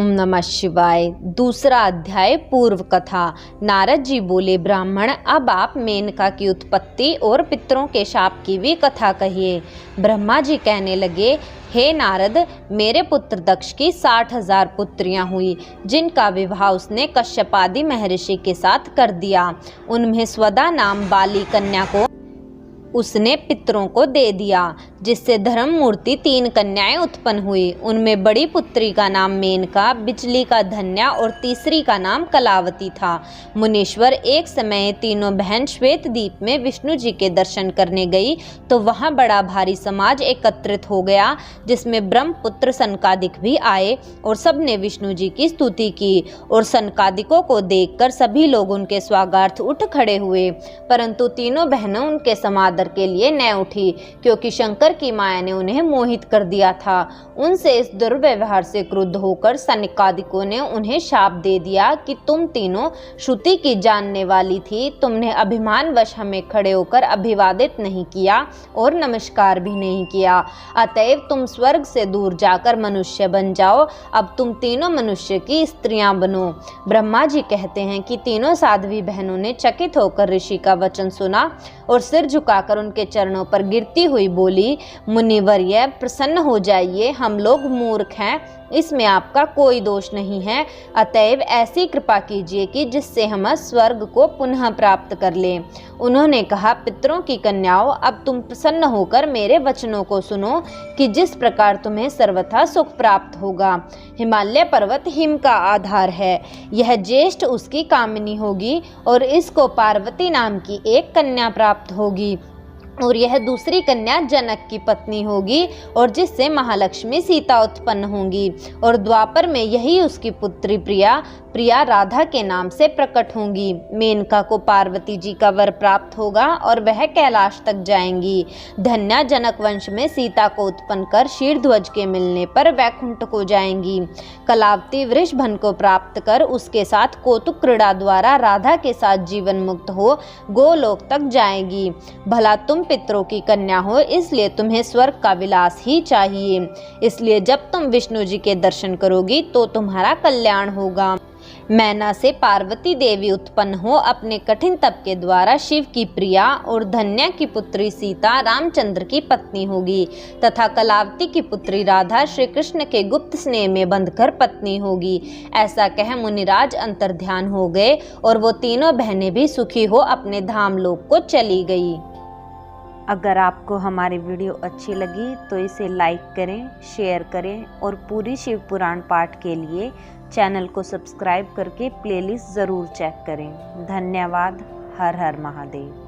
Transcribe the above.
ओम नमः शिवाय। दूसरा अध्याय पूर्व कथा। नारद जी बोले, ब्राह्मण अब आप मेनका की उत्पत्ति और पितरों के शाप की भी कथा कहिए। ब्रह्मा जी कहने लगे, हे नारद, मेरे पुत्र दक्ष की 60,000 पुत्रियां हुई, जिनका विवाह उसने कश्यपादि महर्षि के साथ कर दिया। उनमें स्वदा नाम बाली कन्या को उसने पितरों को दे दिया, जिससे धर्म मूर्ति 3 कन्याएं उत्पन्न हुई। उनमें बड़ी पुत्री का नाम मेनका, बिचली का धन्या और तीसरी का नाम कलावती था। मुनीश्वर एक समय तीनों बहन श्वेत द्वीप में विष्णु जी के दर्शन करने गई तो वहां बड़ा भारी समाज एकत्रित हो गया, जिसमें ब्रह्मपुत्र सनकादिक भी आए और सबने विष्णु जी की स्तुति की। और सनकादिकों को देखकर सभी लोग उनके स्वागतार्थ उठ खड़े हुए, परंतु तीनों बहनों उनके समादर के लिए न उठी, क्योंकि शंकर की माया ने उन्हें मोहित कर दिया था। उनसे इस दुर्व्यवहार से क्रुद्ध होकर सनकादिकों ने उन्हें शाप दे दिया कि तुम तीनों श्रुति की जानने वाली थी, तुमने अभिमानवश हमें खड़े होकर अभिवादित नहीं किया और नमस्कार भी नहीं किया, अतएव तुम स्वर्ग से दूर जाकर मनुष्य बन जाओ। अब तुम तीनों मनुष्य की स्त्रियां बनो। ब्रह्मा जी कहते हैं कि तीनों साध्वी बहनों ने चकित होकर ऋषि का वचन सुना और सिर झुकाकर उनके चरणों पर गिरती हुई बोली, मुनिवर्य प्रसन्न हो जाइए, हम लोग मूर्ख हैं, इसमें आपका कोई दोष नहीं है, अतएव ऐसी कृपा कीजिए कि जिससे हम स्वर्ग को पुनः प्राप्त कर लें। उन्होंने कहा, पितरों की कन्याओं, अब तुम प्रसन्न होकर मेरे वचनों को सुनो कि जिस प्रकार तुम्हें सर्वथा सुख प्राप्त होगा। हिमालय पर्वत हिम का आधार है, यह ज्येष्ठ उसकी कामिनी होगी और इसको पार्वती नाम की एक कन्या प्राप्त होगी और यह दूसरी कन्या जनक की पत्नी होगी और जिससे महालक्ष्मी सीता उत्पन्न होंगी। और द्वापर में यही उसकी पुत्री प्रिया राधा के नाम से प्रकट होंगी। मेनका को पार्वती जी का वर प्राप्त होगा और वह कैलाश तक जाएंगी। धन्या जनक वंश में सीता को उत्पन्न कर शीरध्वज के मिलने पर वैकुंठ को जाएंगी। कलावती वृषभन को प्राप्त कर उसके साथ कौतुक क्रीड़ा द्वारा राधा के साथ जीवन मुक्त हो गोलोक तक जाएगी। भला तुम पितरों की कन्या हो, इसलिए तुम्हें स्वर्ग का विलास ही चाहिए, इसलिए जब तुम विष्णु जी के दर्शन करोगी तो तुम्हारा कल्याण होगा। मैना से पार्वती देवी उत्पन्न हो अपने कठिन तप के द्वारा शिव की प्रिया और धन्या की पुत्री सीता रामचंद्र की पत्नी होगी तथा कलावती की पुत्री राधा श्री कृष्ण के गुप्त स्नेह में बंधकर पत्नी होगी। ऐसा कह मुनिराज अंतर्ध्यान हो गए और वो तीनों बहनें भी सुखी हो अपने धाम लोक को चली गई। अगर आपको हमारी वीडियो अच्छी लगी तो इसे लाइक करें, शेयर करें और पूरी शिव पुराण पाठ के लिए चैनल को सब्सक्राइब करके प्लेलिस्ट ज़रूर चेक करें। धन्यवाद। हर हर महादेव।